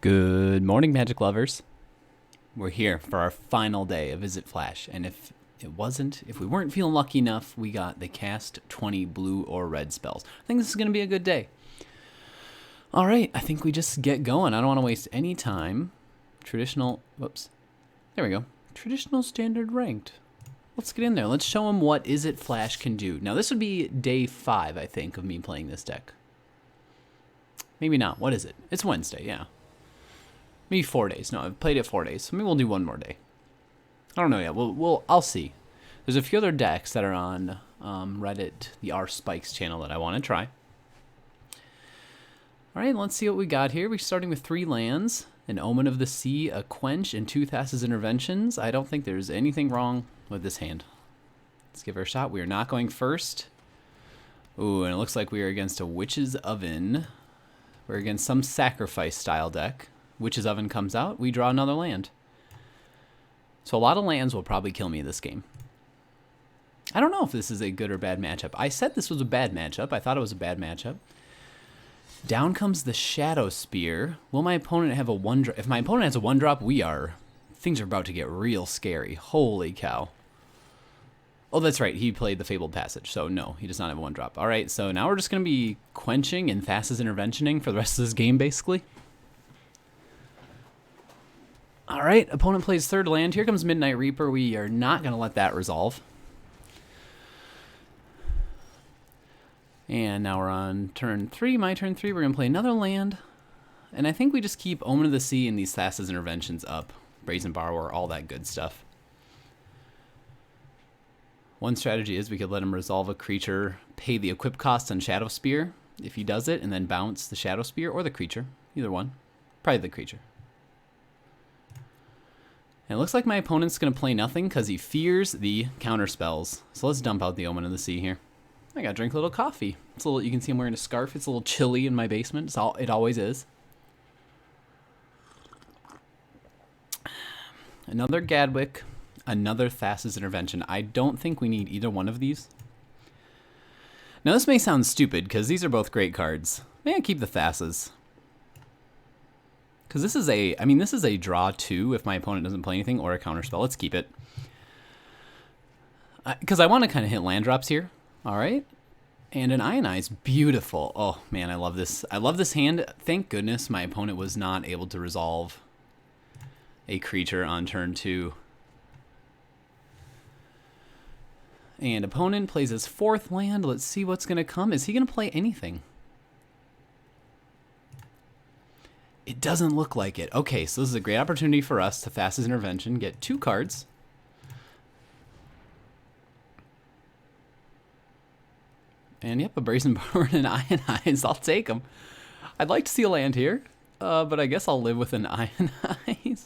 Good morning, Magic lovers. We're here for our final day of Izzet Flash, and if we weren't feeling lucky enough, we got the cast 20 blue or red spells. I think this is going to be a good day. All right, I think we just get going. I don't want to waste any time. Traditional, whoops. There we go. Traditional, standard, ranked. Let's get in there. Let's show them what Izzet Flash can do. Now, this would be day 5, I think, of me playing this deck. Maybe not. What is it? It's Wednesday, yeah. Maybe 4 days. No, I've played it 4 days, so maybe we'll do one more day. I don't know yet. I'll see. There's a few other decks that are on Reddit, the R Spikes channel, that I want to try. All right, let's see what we got here. We're starting with 3 lands, an Omen of the Sea, a Quench, and 2 Thassa's Interventions. I don't think there's anything wrong with this hand. Let's give her a shot. We are not going first. Ooh, and it looks like we are against a Witch's Oven. We're against some sacrifice style deck. Witch's Oven comes out, we draw another land. So a lot of lands will probably kill me this game. I don't know if this is a good or bad matchup. I said this was a bad matchup. I thought it was a bad matchup. Down comes the Shadow Spear. Will my opponent have a 1-drop? If my opponent has a 1-drop, things are about to get real scary. Holy cow. Oh, that's right. He played the Fabled Passage, so no, he does not have a 1-drop. All right, so now we're just going to be quenching and Thassa's Interventioning for the rest of this game, basically. All right, opponent plays 3rd land. Here comes Midnight Reaper. We are not going to let that resolve. And now we're on turn 3. My turn 3. We're going to play another land. And I think we just keep Omen of the Sea and these Thassa's Interventions up. Brazen Borrower, all that good stuff. One strategy is we could let him resolve a creature, pay the equip cost on Shadow Spear if he does it, and then bounce the Shadow Spear or the creature. Either one. Probably the creature. And it looks like my opponent's going to play nothing because he fears the counter spells. So let's dump out the Omen of the Sea here. I got to drink a little coffee. It's a little, you can see I'm wearing a scarf. It's a little chilly in my basement. It always is. Another Gadwick. Another Thassa's Intervention. I don't think we need either one of these. Now this may sound stupid because these are both great cards. May I keep the Thassa's? Because this is a draw 2 if my opponent doesn't play anything or a counterspell. Let's keep it. Because I want to kind of hit land drops here. All right. And an Ionize. Beautiful. Oh, man, I love this. I love this hand. Thank goodness my opponent was not able to resolve a creature on turn 2. And opponent plays his 4th land. Let's see what's going to come. Is he going to play anything? It doesn't look like it. Okay, so this is a great opportunity for us to Thassa's Intervention, get 2 cards. And yep, a Brazen Borrower and an Ionize. I'll take them. I'd like to see a land here, but I guess I'll live with an Ionize.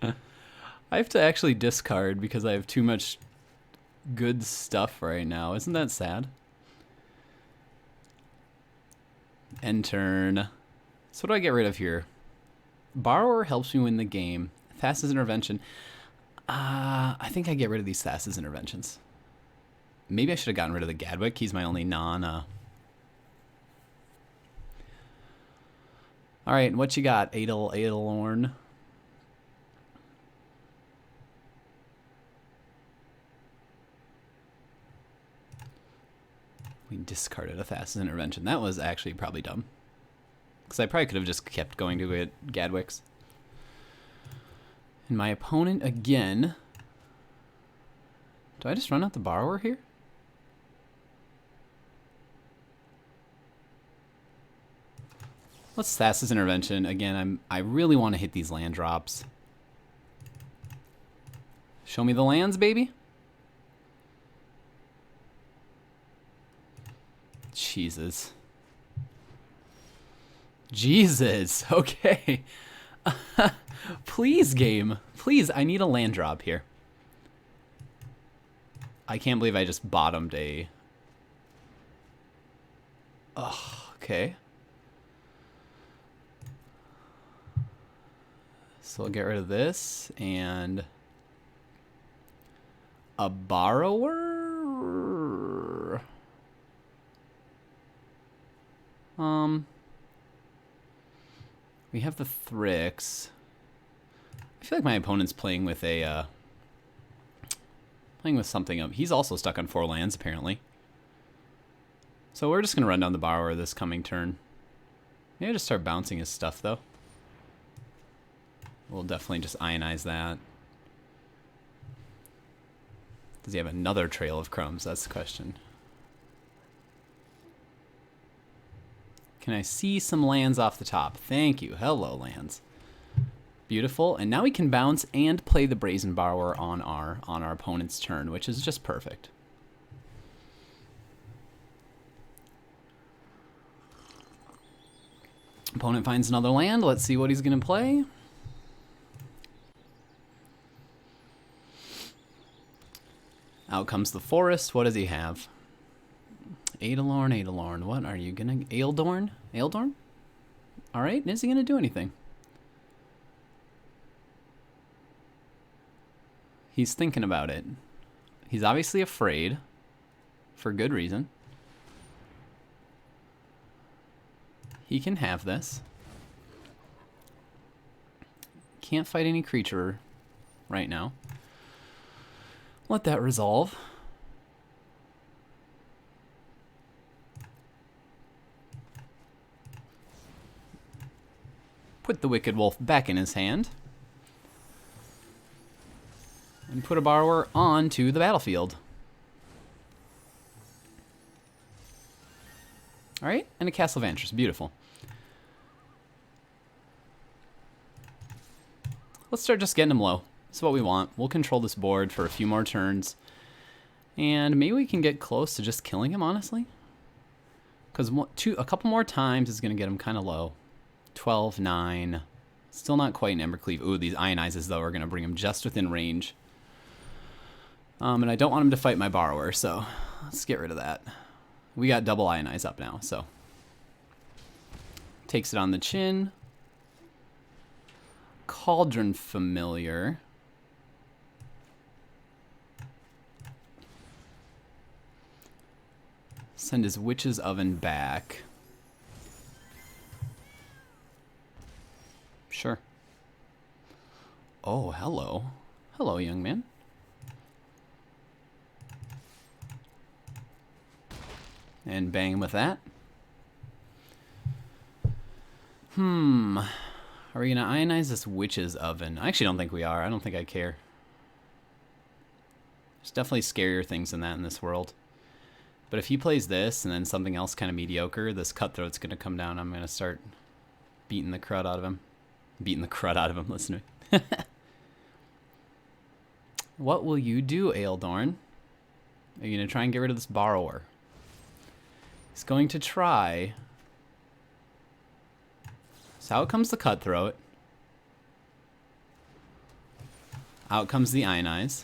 I have to actually discard because I have too much good stuff right now. Isn't that sad? End turn. So what do I get rid of here? Borrower helps me win the game. Thassa's Intervention. I think I get rid of these Thassa's Interventions. Maybe I should have gotten rid of the Gadwick. He's my only non... All right, what you got, Eidolon? We discarded a Thassa's Intervention. That was actually probably dumb. Because I probably could have just kept going to it, Gadwicks. And my opponent, again... Do I just run out the Borrower here? Let's Thassa's Intervention. Again, I really want to hit these land drops. Show me the lands, baby. Jesus. Jesus. Okay. Please, game. Please, I need a land drop here. I can't believe I just bottomed a... Oh, okay. So I'll get rid of this and a Borrower. We have the Thrix. I feel like my opponent's playing with a playing with something up. He's also stuck on 4 lands apparently. So we're just gonna run down the borrower this coming turn. Maybe just start bouncing his stuff though. We'll definitely just ionize that. Does he have another trail of crumbs? That's the question. Can I see some lands off the top? Thank you. Hello, lands. Beautiful. And now we can bounce and play the Brazen Borrower on our opponent's turn, which is just perfect. Opponent finds another land. Let's see what he's going to play. Out comes the forest. What does he have? Adalorn, Adalorn. What are you gonna... Ealdorn? Ealdorn? Alright, is he gonna do anything? He's thinking about it. He's obviously afraid. For good reason. He can have this. Can't fight any creature right now. Let that resolve. Put the Wicked Wolf back in his hand. And put a borrower onto the battlefield. Alright, and a Castle of Vantress. Beautiful. Let's start just getting him low. That's what we want. We'll control this board for a few more turns. And maybe we can get close to just killing him, honestly. Because a couple more times is going to get him kind of low. 12, 9. Still not quite an Embercleave. Ooh, these Ionizes, though, are going to bring him just within range. And I don't want him to fight my borrower, so let's get rid of that. We got double Ionize up now, so. Takes it on the chin. Cauldron Familiar. Send his Witch's Oven back. Sure. Oh, hello. Hello, young man. And bang with that. Are we going to ionize this Witch's Oven? I actually don't think we are. I don't think I care. There's definitely scarier things than that in this world. But if he plays this and then something else kind of mediocre, this Cutthroat's going to come down. I'm going to start beating the crud out of him. Beating the crud out of him, listen to me. What will you do, Ealdorn? Are you going to try and get rid of this borrower? He's going to try. So out comes the Cutthroat. Out comes the Ionize.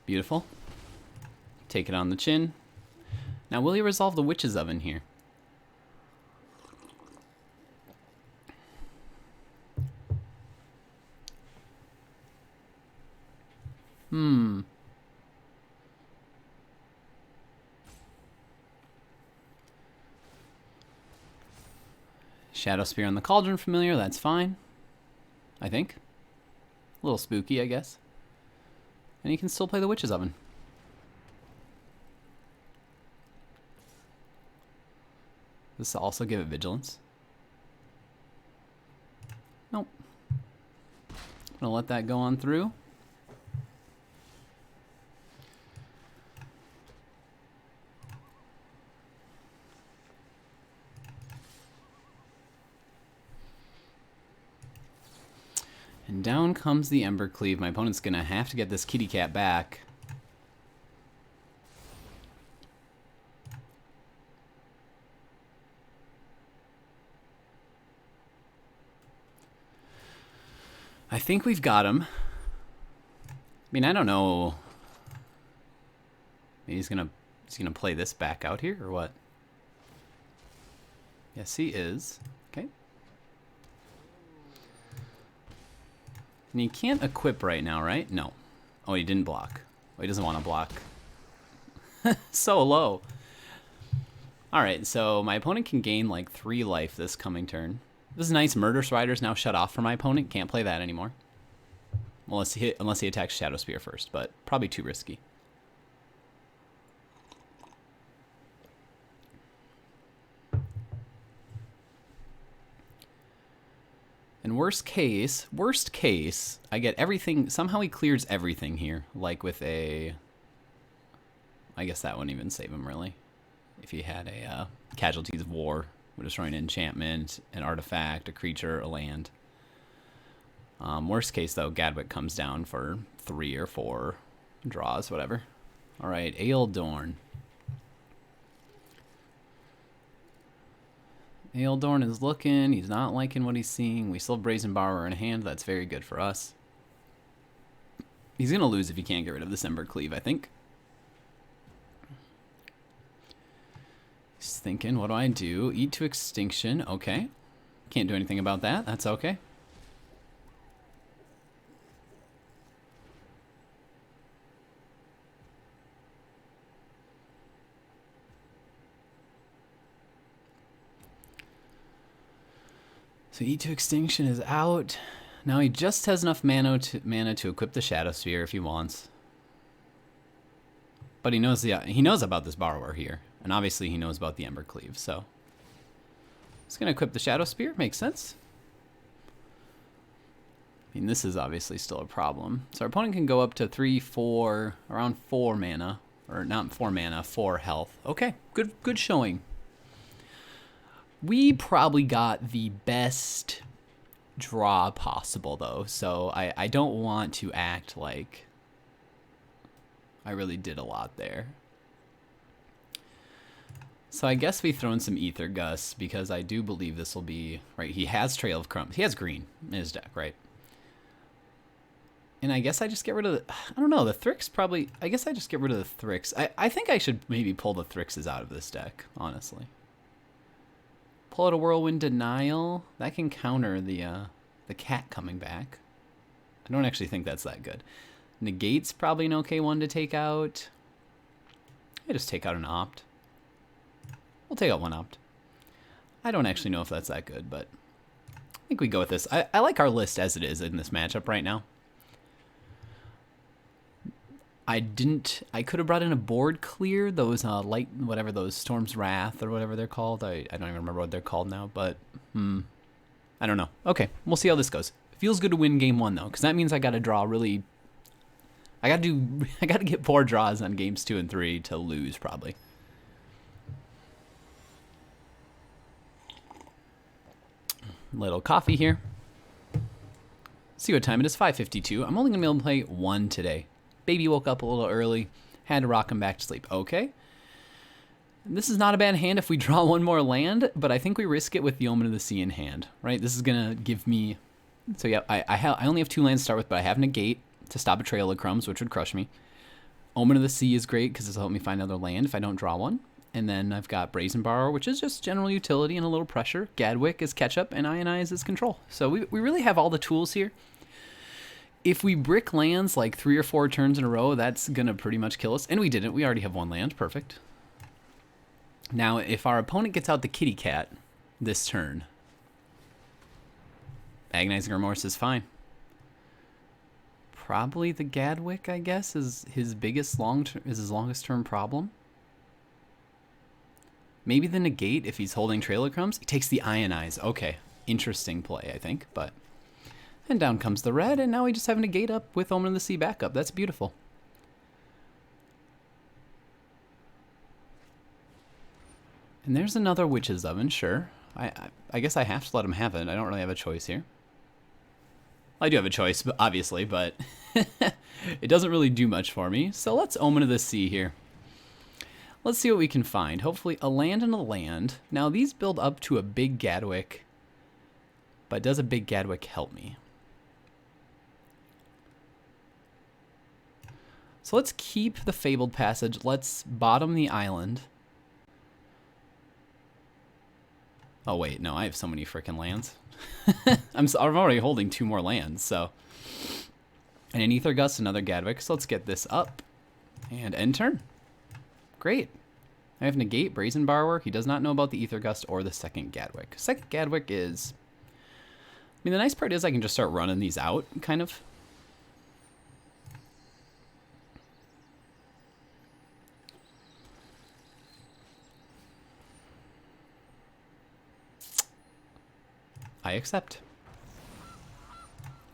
Beautiful. Take it on the chin. Now, will he resolve the Witch's Oven here? Shadow Spear on the Cauldron Familiar, that's fine. I think. A little spooky, I guess. And he can still play the Witch's Oven. Does this also give it Vigilance? Nope. I'm gonna let that go on through. And down comes the Embercleave. My opponent's gonna have to get this kitty cat back. I think we've got him. I mean, I don't know. Maybe he's gonna play this back out here or what? Yes, he is. Okay. And he can't equip right now, right? No. Oh, he didn't block. Oh, he doesn't want to block. So low. Alright, so my opponent can gain like 3 life this coming turn. This is nice. Murder Strider's now shut off for my opponent. Can't play that anymore. Unless he attacks Shadow Spear first, but probably too risky. And worst case, I get everything. Somehow he clears everything here. Like with a... I guess that wouldn't even save him, really. If he had a Casualties of War. We're destroying an enchantment, an artifact, a creature, a land. Worst case, though, Gadwick comes down for 3 or 4 draws, whatever. All right, Aeldorn. Aeldorn is looking. He's not liking what he's seeing. We still have Brazen Borrower in hand. That's very good for us. He's going to lose if he can't get rid of this Ember Cleave, I think. He's thinking, what do I do? Eat to Extinction. Okay. Can't do anything about that. That's okay. So Eat to Extinction is out. Now he just has enough mana to equip the Shadow Sphere if he wants. But he knows about this Borrower here. And obviously he knows about the Ember Cleave, so he's going to equip the Shadow Spear. Makes sense. I mean, this is obviously still a problem. So our opponent can go up to 3, 4, around 4 mana. Or not 4 mana, 4 health. Okay, good showing. We probably got the best draw possible, though. So I don't want to act like I really did a lot there. So I guess we throw in some Ether Gust because I do believe this will be... Right, he has Trail of Crumbs. He has green in his deck, right? And I guess I just get rid of the... I don't know, the Thrix probably... I guess I just get rid of the Thrix. I think I should maybe pull the Thrixes out of this deck, honestly. Pull out a Whirlwind Denial. That can counter the cat coming back. I don't actually think that's that good. Negate's probably an okay one to take out. I just take out an Opt. We'll take out one Opt. I don't actually know if that's that good, but I think we go with this. I like our list as it is in this matchup right now. I could have brought in a board clear, those whatever those Storm's Wrath or whatever they're called. I don't even remember what they're called now, but I don't know. Okay, we'll see how this goes. Feels good to win game 1 though, because that means I got to draw really. I got to get 4 draws on games 2 and 3 to lose probably. Little coffee here. See what time it is. 5:52. I'm only gonna be able to play 1 today. Baby woke up a little early. Had to rock him back to sleep. Okay. This is not a bad hand if we draw 1 more land, but I think we risk it with the Omen of the Sea in hand, right? This is gonna give me... So yeah, I only have 2 lands to start with, but I have Negate to stop a Trail of Crumbs, which would crush me. Omen of the Sea is great because this will help me find another land if I don't draw one. And then I've got Brazen Borrower, which is just general utility and a little pressure. Gadwick is catch-up, and Ionize is control. So we really have all the tools here. If we brick lands like 3 or 4 turns in a row, that's going to pretty much kill us. And we didn't. We already have 1 land. Perfect. Now, if our opponent gets out the kitty cat this turn, Agonizing Remorse is fine. Probably the Gadwick, I guess, is his longest term problem. Maybe the Negate if he's holding Trail of Crumbs. He takes the Ionize. Okay, interesting play, I think. But and down comes the red, and now we just have Negate up with Omen of the Sea backup. That's beautiful. And there's another Witch's Oven, sure. I guess I have to let him have it. I don't really have a choice here. I do have a choice, obviously, but it doesn't really do much for me. So let's Omen of the Sea here. Let's see what we can find. Hopefully a land and a land. Now these build up to a big Gadwick, but does a big Gadwick help me? So let's keep the Fabled Passage. Let's bottom the island. Oh wait, no, I have so many freaking lands. I'm already holding 2 more lands, so. And an Ether Gust, another Gadwick. So let's get this up and end turn. Great. I have Negate, Brazen Borrower. He does not know about the Ether Gust or the second Gadwick. Second Gadwick is... I mean, the nice part is I can just start running these out, kind of. I accept.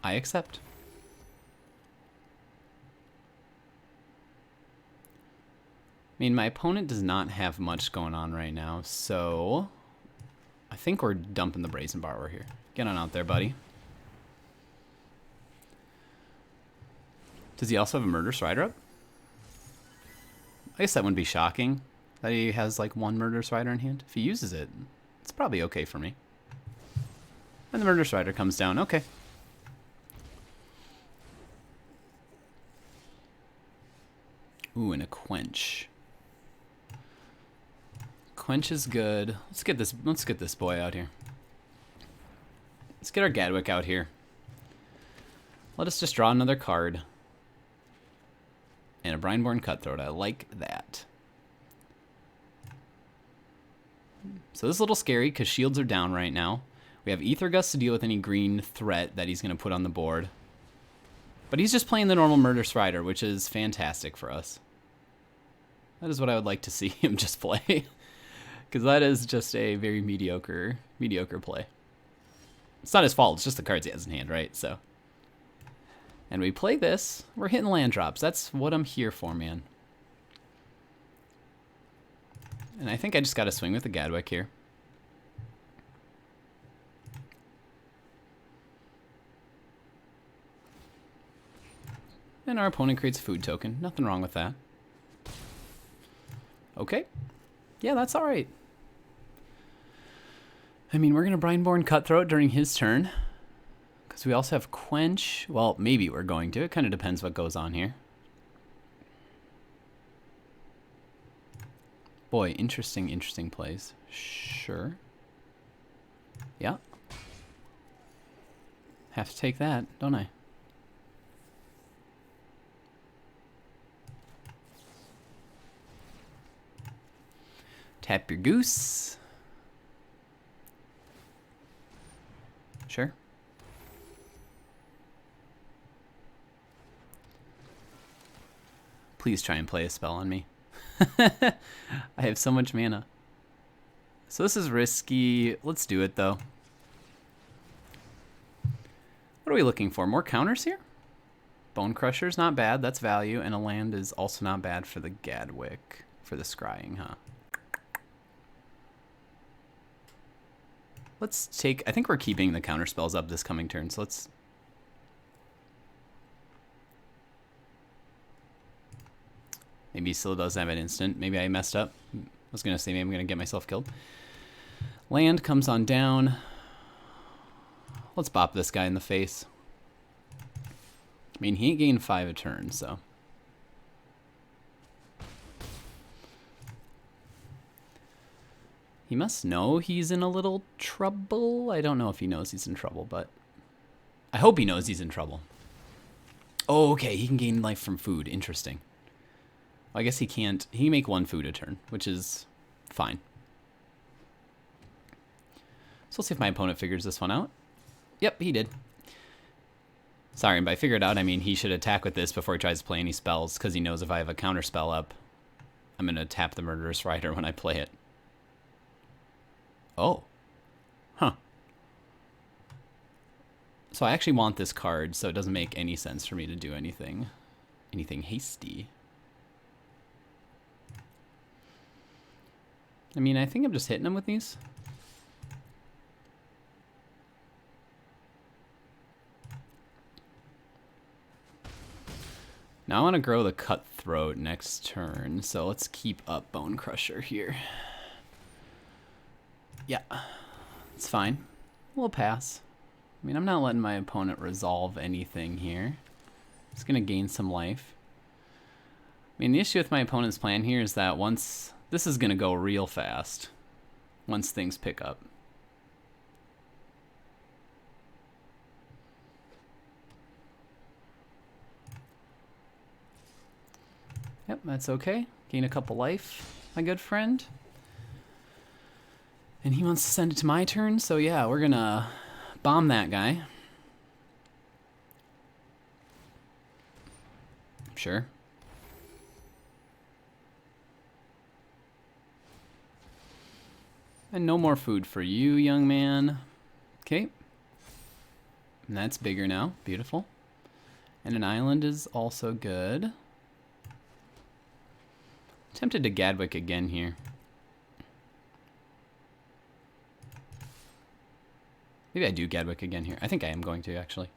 I accept. I mean, my opponent does not have much going on right now, so I think we're dumping the Brazen Borrower here. Get on out there, buddy. Does he also have a Murderous Rider up? I guess that wouldn't be shocking that he has like one Murderous Rider in hand. If he uses it, it's probably okay for me. And the Murderous Rider comes down. Okay. Ooh, and a Quench. Quench is good. Let's get this boy out here. Let's get our Gadwick out here. Let us just draw another card. And a Brineborn Cutthroat. I like that. So this is a little scary because shields are down right now. We have Ether Gust to deal with any green threat that he's going to put on the board. But he's just playing the normal Murderous Rider, which is fantastic for us. That is what I would like to see him just play. Because that is just a very mediocre play. It's not his fault, it's just the cards he has in hand, right? So, and we play this, we're hitting land drops. That's what I'm here for, man. And I think I just got to swing with the Gadwick here. And our opponent creates a food token. Nothing wrong with that. Okay. Yeah, that's all right. I mean, we're going to Brineborn Cutthroat during his turn. Because we also have Quench. Well, maybe we're going to. It kind of depends what goes on here. Boy, interesting plays. Sure. Yeah. Have to take that, don't I? Tap your goose. Sure. Please try and play a spell on me. I have so much mana. So this is risky. Let's do it, though. What are we looking for? More counters here? Bone Crusher's not bad. That's value. And a land is also not bad for the Gadwick. For the scrying, huh? Let's take... I think we're keeping the counter spells up this coming turn, so let's... Maybe he still doesn't have an instant. Maybe I messed up. I was going to say maybe I'm going to get myself killed. Land comes on down. Let's bop this guy in the face. I mean, he ain't gained 5 a turn, so... He must know he's in a little trouble. I don't know if he knows he's in trouble, but... I hope he knows he's in trouble. Oh, okay, he can gain life from food. Interesting. Well, I guess he can't... He can make 1 food a turn, which is fine. So let's see if my opponent figures this one out. Yep, he did. Sorry, and by figure it out, I mean he should attack with this before he tries to play any spells, because he knows if I have a counter spell up, I'm going to tap the Murderous Rider when I play it. Oh. Huh. So I actually want this card, so it doesn't make any sense for me to do anything hasty. I mean, I think I'm just hitting him with these. Now I want to grow the Cutthroat next turn, so let's keep up Bone Crusher here. Yeah, it's fine. We'll pass. I mean, I'm not letting my opponent resolve anything here. It's going to gain some life. I mean, the issue with my opponent's plan here is that once... This is going to go real fast once things pick up. Yep, that's okay. Gain a couple life. my good friend. And he wants to send it to my turn, so yeah, we're gonna bomb that guy. Sure. And no more food for you, young man. Okay. And that's bigger now. Beautiful. And an island is also good. Tempted to Gadwick again here. Maybe I do Gadwick again here. I think I am going to, actually.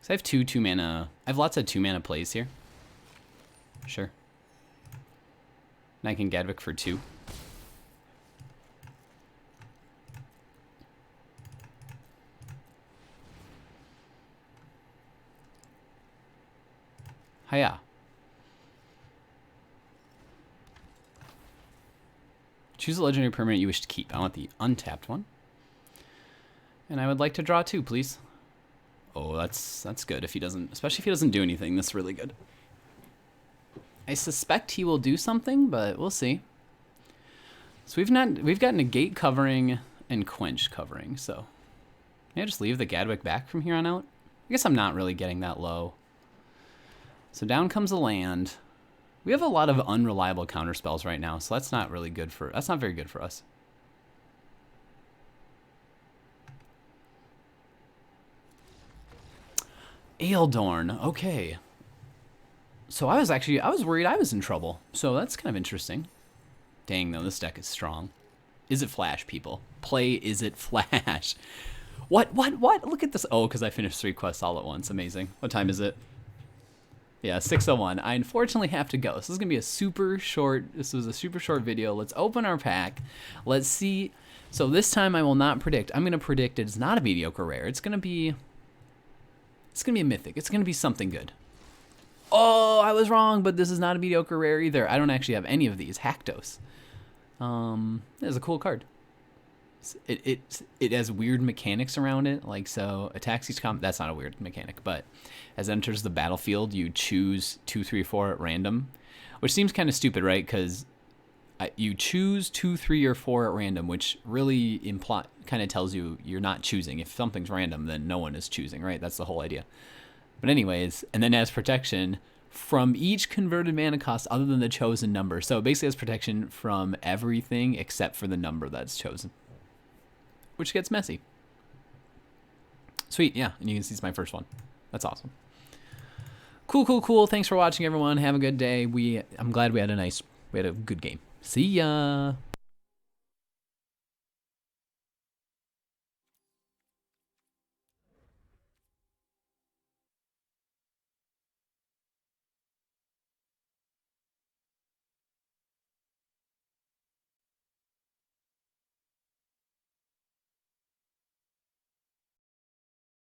Because I have two mana. I have lots of 2-mana plays here. Sure. And I can Gadwick for 2. Hiya. Choose a legendary permanent you wish to keep. I want the untapped one. And I would like to draw 2, please. Oh, that's good if he doesn't, especially if he doesn't do anything. That's really good. I suspect he will do something, but we'll see. So we've got negate covering and quench covering, so may I just leave the Gadwick back from here on out? I guess I'm not really getting that low. So down comes a land. We have a lot of unreliable counterspells right now, so that's not really good for, that's not very good for us. Aeldorn, okay. So I was worried I was in trouble. So that's kind of interesting. Dang though, this deck is strong. Izzet Flash, people. Play Izzet Flash. What? Look at this. Oh, because I finished 3 quests all at once. Amazing. What time is it? Yeah, 6:01. I unfortunately have to go. This is gonna be a super short. This was a super short video. Let's open our pack. Let's see. So this time I will not predict. I'm gonna predict it's not a mediocre rare. It's gonna be a mythic. It's gonna be something good. Oh, I was wrong, but this is not a mediocre rare either. I don't actually have any of these. Haktos. It's a cool card. It has weird mechanics around it, like so attacks each combat. That's not a weird mechanic, but as it enters the battlefield, you choose 2, 3, 4 at random, which seems kind of stupid, right? Because you choose 2, 3, or 4 at random, which really kind of tells you you're not choosing. If something's random, then no one is choosing, right? That's the whole idea. But anyways, and then as protection from each converted mana cost other than the chosen number. So it basically has protection from everything except for the number that's chosen, which gets messy. Sweet, yeah, and you can see it's my first one. That's awesome. Cool. Thanks for watching, everyone. Have a good day. I'm glad we had a good game. See ya.